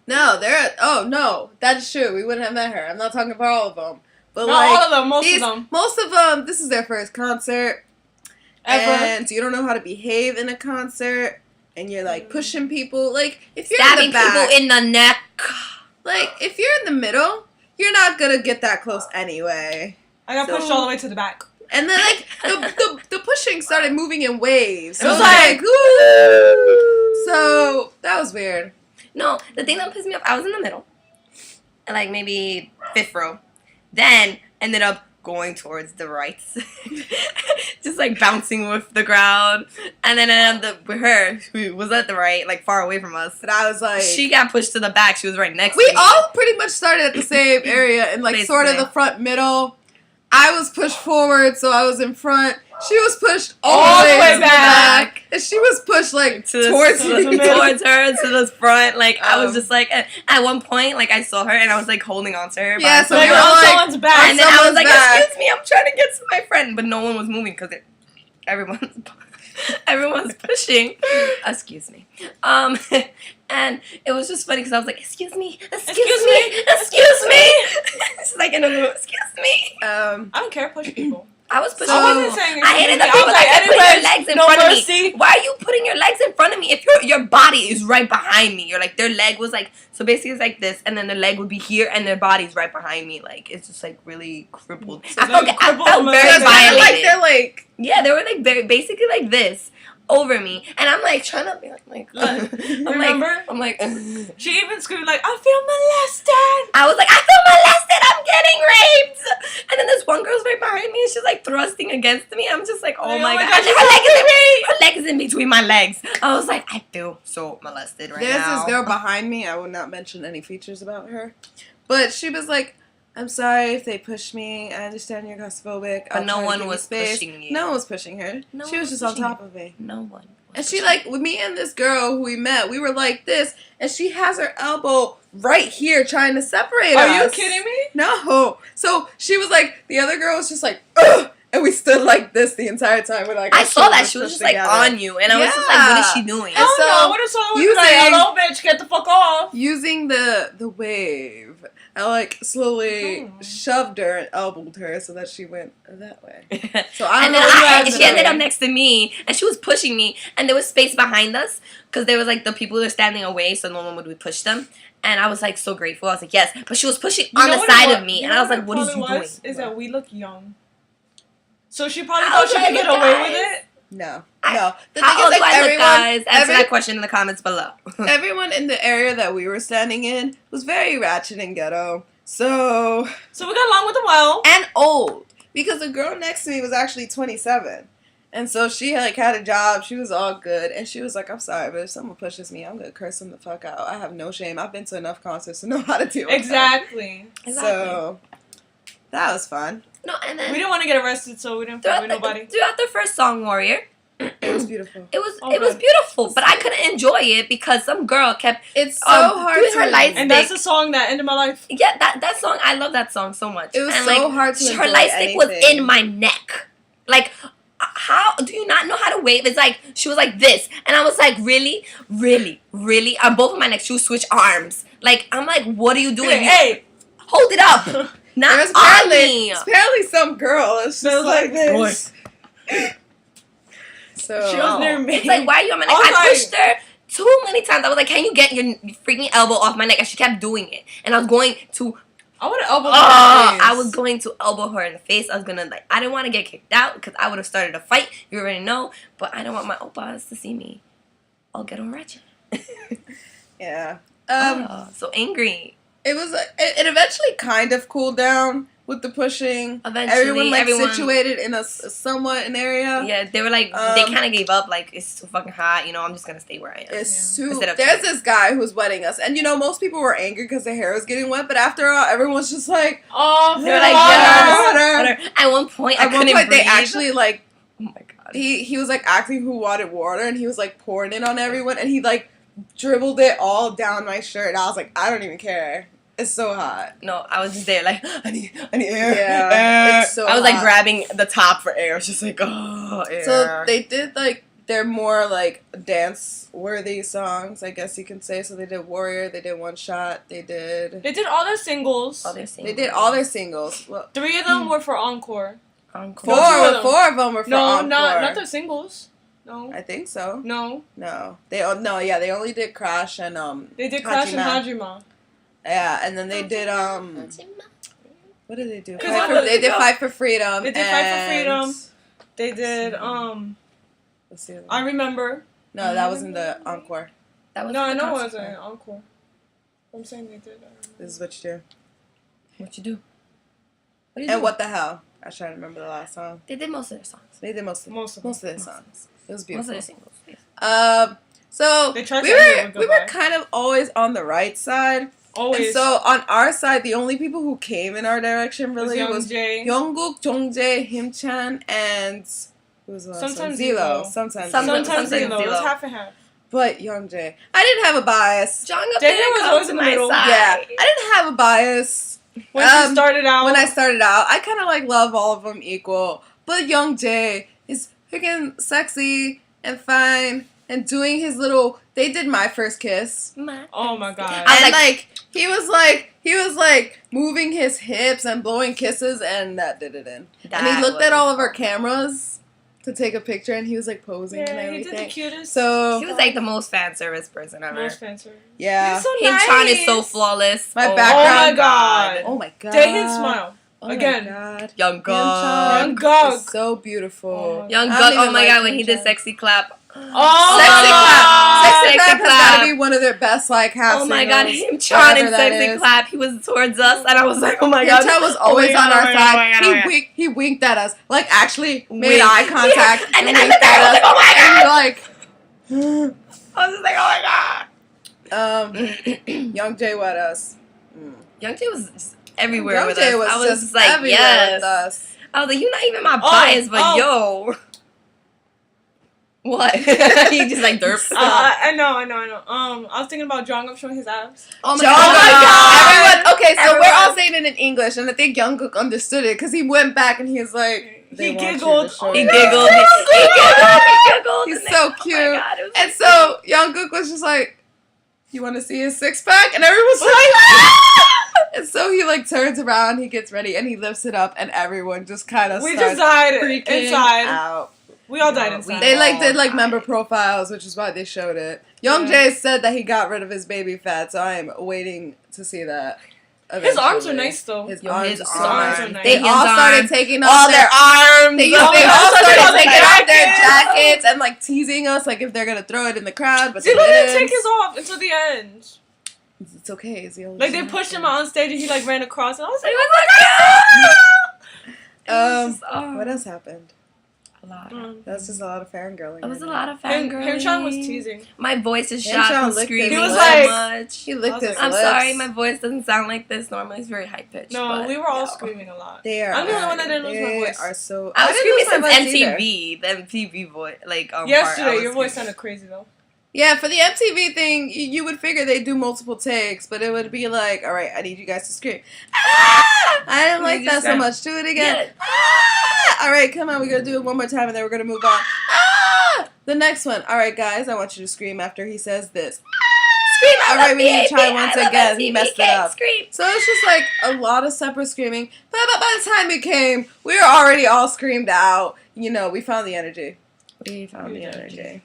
No, no, that's true. We wouldn't have met her. I'm not talking about all of them. But not all of them, most of them. This is their first concert. Ever. And you don't know how to behave in a concert. And you're, like, pushing people. Like, if you're stabbing in the back, people in the neck. Like, if you're in the middle, you're not gonna get that close anyway. I got pushed all the way to the back. And then, like, the pushing started moving in waves. So it was like, ooh. So, that was weird. No, the thing that pissed me off, I was in the middle. Like, maybe 5th row. Then, ended up going towards the right. Just, like, bouncing with the crowd. And then I ended up with her, who was at the right, like, far away from us. And I was like... She got pushed to the back. She was right next to me. We all pretty much started at the same area. And, like, Basically. sort of the front middle. I was pushed forward, so I was in front. She was pushed all the way back. And she was pushed, like, towards her, to the front. Like, I was just, like, at one point, like, I saw her, and I was, like, holding on to her. Yeah, so you're on someone's back. And then I was like, excuse me, I'm trying to get to my friend. But no one was moving, because everyone's pushing. Excuse me. And it was just funny, because I was like, excuse me. It's like, in a little, excuse me. I don't care, push people. I was pushing. So, I wasn't saying I hated the anything. people I was that like, put your legs in front of mercy. me. Why are you putting your legs in front of me if your body is right behind me? You're like, their leg was like, so basically it's like this, and then their leg would be here, and their body's right behind me. Like, it's just like really crippled. So I felt very They're violated. like, they're like... Yeah, they were like very, basically like this over me, and I'm like trying to be like remember? I'm like she even screamed like, I feel molested. I was like, I feel molested, I'm getting raped. And then this one girl's right behind me, and she's like thrusting against me. I'm just like, oh my god, her leg is in between my legs. I was like, I feel so molested right now. There's this girl behind me. I will not mention any features about her, but she was like, I'm sorry if they push me. I understand you're claustrophobic. But no one was pushing you. No one was pushing her. She was just on top of me. No one. And she, like, with me and this girl who we met, we were like this, and she has her elbow right here trying to separate us. Are you kidding me? No. So she was like, the other girl was just like, ugh! And we stood like this the entire time. We're like, I saw that. She was just like on you. And I was just like, what is she doing? And so, I would have saw her like, hello, bitch, get the fuck off. Using the wave, I like slowly shoved her and elbowed her so that she went that way. So and she ended up next to me, and she was pushing me, and there was space behind us because there was like the people who were standing away, so no one would push them. And I was like so grateful. I was like, yes, but she was pushing on the side of me, and I was like, what is you doing? Is that we look young. So she probably thought she could get away with it? No. How old do I look, guys? Answer that question in the comments below. Everyone in the area that we were standing in was very ratchet and ghetto. So we got along with them well. And old. Because the girl next to me was actually 27. And so she like had a job. She was all good. And she was like, I'm sorry, but if someone pushes me, I'm going to curse them the fuck out. I have no shame. I've been to enough concerts to know how to deal with Exactly. So that was fun. No, and then we didn't want to get arrested, so we didn't fight with nobody. Throughout the first song, Warrior, it was beautiful. It was beautiful, but I couldn't enjoy it because some girl kept. It's so hard doing to her light and that's the song that ended my life. Yeah, that song, I love that song so much. It was so hard to enjoy. Her light stick was in my neck. Like, how do you not know how to wave? It's like she was like this, and I was like, really, on both of my necks. She would switch arms. Like, I'm like, what are you doing? Hey, hold it up. Not on me. Apparently some girl is just like this. So she was near me. It's like, why are you on my neck? I pushed her too many times. I was like, can you get your freaking elbow off my neck? And she kept doing it. And I was going to... I would have elbowed her in the face. I was going to elbow her in the face. I was going to, like... I didn't want to get kicked out because I would have started a fight. You already know. But I don't want my oppas to see me all get on ratchet. Yeah. So angry. It was. It eventually kind of cooled down with the pushing. Eventually, everyone situated in a somewhat an area. Yeah, they were like they kind of gave up. Like, it's too fucking hot. You know, I'm just gonna stay where I am. It's too. There's this guy who's wetting us, and you know most people were angry because their hair was getting wet. But after all, everyone's just like, oh, they were like, water. At one point, they actually like. Oh my god. He was like acting who wanted water, and he was like pouring it on everyone, and he like dribbled it all down my shirt. And I was like, I don't even care. It's so hot. No, I was just there like, I need air. Yeah, it's so I was hot. like grabbing the top for air. It's just like, oh, air. So they did like they're more like dance-worthy songs, I guess you can say. So they did Warrior, they did One Shot, they did all their singles. They did all their singles. Well, 3 of them were for encore. Four of them were for encore. Not their singles. No. I think so. No. They only did Crash and They did Crash and Hajima. Yeah, and then they did what did they do? They did Fight for Freedom. They did Fight for Freedom. They did Let's see. I Remember. No, that was in the encore. That was no, I know it wasn't an encore. I'm saying they did. This is what you do. What you do? And What the Hell? I was trying to remember the last song. They did most of their songs. They did most of their songs. It was beautiful. Most of their singles. So we were kind of always on the right side. Always. And so on our side, the only people who came in our direction really was Jungkook, Jongjae, Himchan, and who was the last one? Zilo. Sometimes Zilo. It was half and half. But Youngjae, I didn't have a bias. Jungkook was always in the middle. Yeah, I didn't have a bias. When I started out, I kind of like love all of them equal. But Youngjae is freaking sexy and fine and doing his little. They did My First Kiss. Oh my god! And he was like moving his hips and blowing kisses, and that did it in. And he looked at all of our cameras to take a picture, and he was like posing and everything. He did the cutest. So he was like the most fan service person ever. Most fan service. Yeah. He's so Himchan nice. is so flawless. My background. Oh my god. Daehin smile. Oh again. My god. Jungkook is so beautiful. Jungkook. Oh my god, when he did Sexy Clap. Oh, Sexy Clap has gotta be one of their best half. Oh my god, Himchan in Sexy Clap. He was towards us, and I was like, oh my god. Himchan was always on our side. He winked at us, actually made eye contact and winked at us. Oh my god. And I was just like, oh my god. Youngjae, what else? Youngjae was just everywhere with us. I was just like, yes. With us. I was like, you're not even my bias, but yo. What? He just like derps. I know. I was thinking about Jungkook showing his abs. Oh my god. Everyone. Okay, so we're all saying it in English, and I think Jungkook understood it because he went back and he was like, he giggled. He giggled. He's so cute. Oh God, and so Jungkook was just like, "You want to see his six pack?" And everyone's like, ah! And so he turns around, he gets ready, and he lifts it up, and everyone just kind of just died inside. Out. We all died inside. They did member profiles, which is why they showed it. Youngjae said that he got rid of his baby fat, so I am waiting to see that. Eventually. His arms are nice though. His arms are nice. They all started taking off all their arms. They all started taking off their jackets and teasing us if they're gonna throw it in the crowd. But Zilo didn't take his off until the end. It's okay. Zilo they pushed him out on stage and he ran across and I was like, what else happened? A lot. That's just a lot of fangirling. It was a lot of fangirling. Himchan was teasing. My voice is shot from screaming he was so much. He licked his lips. I'm sorry, my voice doesn't sound like this. Normally it's very high pitched. No, we were all screaming a lot. I'm the only one that didn't lose my voice. I was screaming since MTV. The MTV voice, yesterday, your voice sounded crazy though. Yeah, for the MTV thing, you would figure they'd do multiple takes, but it would be like, all right, I need you guys to scream. Ah! I didn't like that so much. Do it again. Yeah. Ah! All right, come on, we're going to do it one more time, and then we're going to move on. Ah! The next one. All right, guys, I want you to scream after he says this. Scream, all right, we need to try once again. He messed it up. Scream. So it's just a lot of separate screaming. But by the time it came, we were already all screamed out. We found the energy. We found the energy.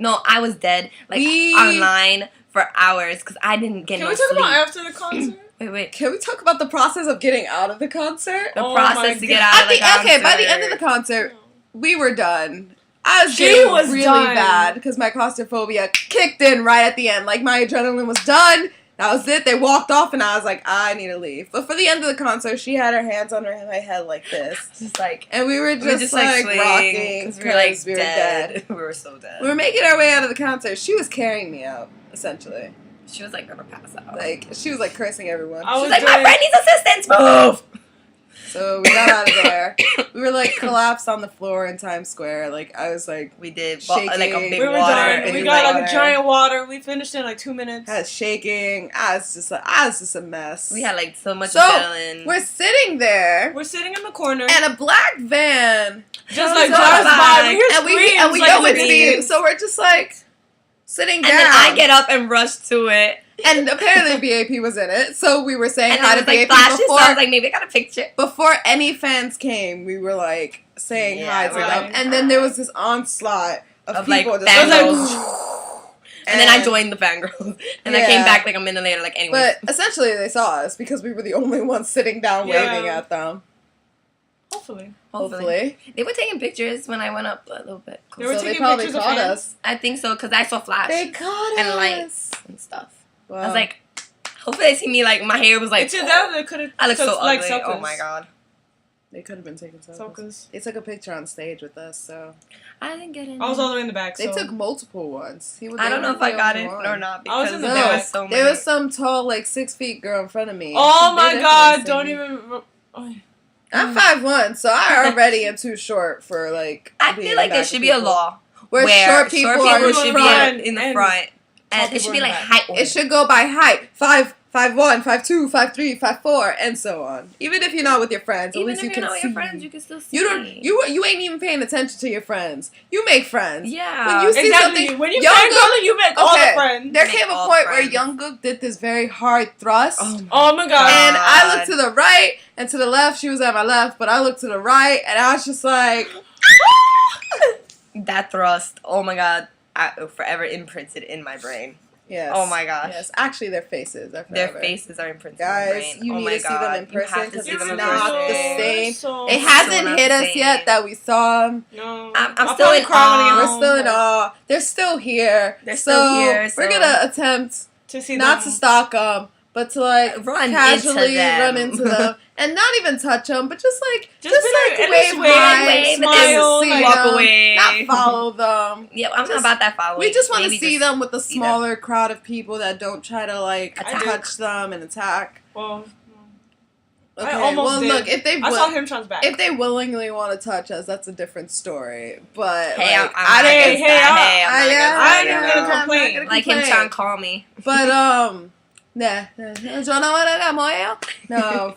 No, I was dead, online for hours because I didn't get no sleep. Can we talk about after the concert? Wait. Can we talk about the process of getting out of the concert? The process to get out of the concert. Okay, by the end of the concert, we were done. I was getting really bad because my claustrophobia kicked in right at the end. My adrenaline was done. That was it. They walked off, and I was like, I need to leave. But for the end of the concert, she had her hands on my head like this. Just and we were just rocking because we were dead. We were so dead. We were making our way out of the concert. She was carrying me out, essentially. She was gonna pass out. She was cursing everyone. She was my friend needs assistance. Move. So we got out of there. We were like collapsed on the floor in Times Square. Like I was like, We did shaking. like a big We were water. done. And We we got like, like a giant water. We finished in like 2 minutes. I was shaking. I was just a mess. we had like so much So, adrenaline. We're sitting there, We're sitting in the corner. and a black van Just like comes drives up, by. We hear and we screams, know like, it's me. So we're just like sitting and down. then I get up and rush to it. and apparently B.A.P was in it. So we were saying And hi I to was like B.A.P. flashes. So before. I was like, maybe I got a picture. Before any fans came, we were like saying Yeah, hi to right. them, and then there was this onslaught of like people just fangirls. like, And then I joined the fangirls. And I came Yeah. back like a minute later, like, anyway. But essentially, they saw us because we were the only ones sitting down Yeah. waving at them. Hopefully. Hopefully, They were taking pictures when I went up a little bit. They were so they taking probably pictures of caught fans? us. I think so, because I saw flash They caught and us. lights and stuff. Wow. I was like, hopefully they see me, like, my hair was like, It's either that or they could have. I look so like, ugly. suckers. Oh my god. they could have been taking selfies. Suckers. They took a picture on stage with us, so I didn't get in. I was all the way in the back. they So. took multiple ones. I don't know if I got it or not I was because in the there back. was so many. There was some tall, like 6 feet girl in front of me. Oh They my definitely god! seen Don't me. even. Oh. I'm 5'1", so I already am too short for like. I being feel like there back should of be a people. law where short people are in should front. be in the and front, tall and it should people be in like the back. height. It should go by height. 5'1", 5'2", 5'3", 5'4", and so on. Even if you're not with your friends, at Even least if you you're can not with see. your friends, you can still see. You don't. You ain't even paying attention to your friends. You make friends. Yeah. When you see Exactly. something, When you Young fangirl, you make all the friends. There Make came a all point where friends. Jungkook did this very hard thrust. Oh my god. And I looked to the right and to the left. She was at my left, but I looked to the right, and I was just like, That thrust. Oh my god. Forever imprinted in my brain. yes. Oh my gosh. Yes. Actually, their faces are Their forever. faces are imprinted in my Guys, brain. you Oh need my to see them God. in You have person to because see it's them in not the person. same. So It Still hasn't not hit the us yet same. that we saw them. No. I'm I'll still probably in cry when I get awe. We're home, still in but awe. They're still here. They're still here, We're so- gonna attempt To see not them. to stalk them, but to like Run casually into them. run into them and not even touch them, but just like Just be like, at least wave wave, hi, wave, and smile, see like, walk them, away. not follow them. Yeah, I'm Just- not about that following. We just want to Maybe see just them with a see them. smaller crowd of people that don't try to like Attack. touch them and attack. Well, Okay, I almost well did. look, if they I saw him trans back. if they willingly want to touch us, that's a different story. But Hey, like, I'm not didn't- against that. Hey, I'm not against I that. ain't even gonna I'm complain. not gonna Like him complain. trying to call me. But yo no wanna moyo. No,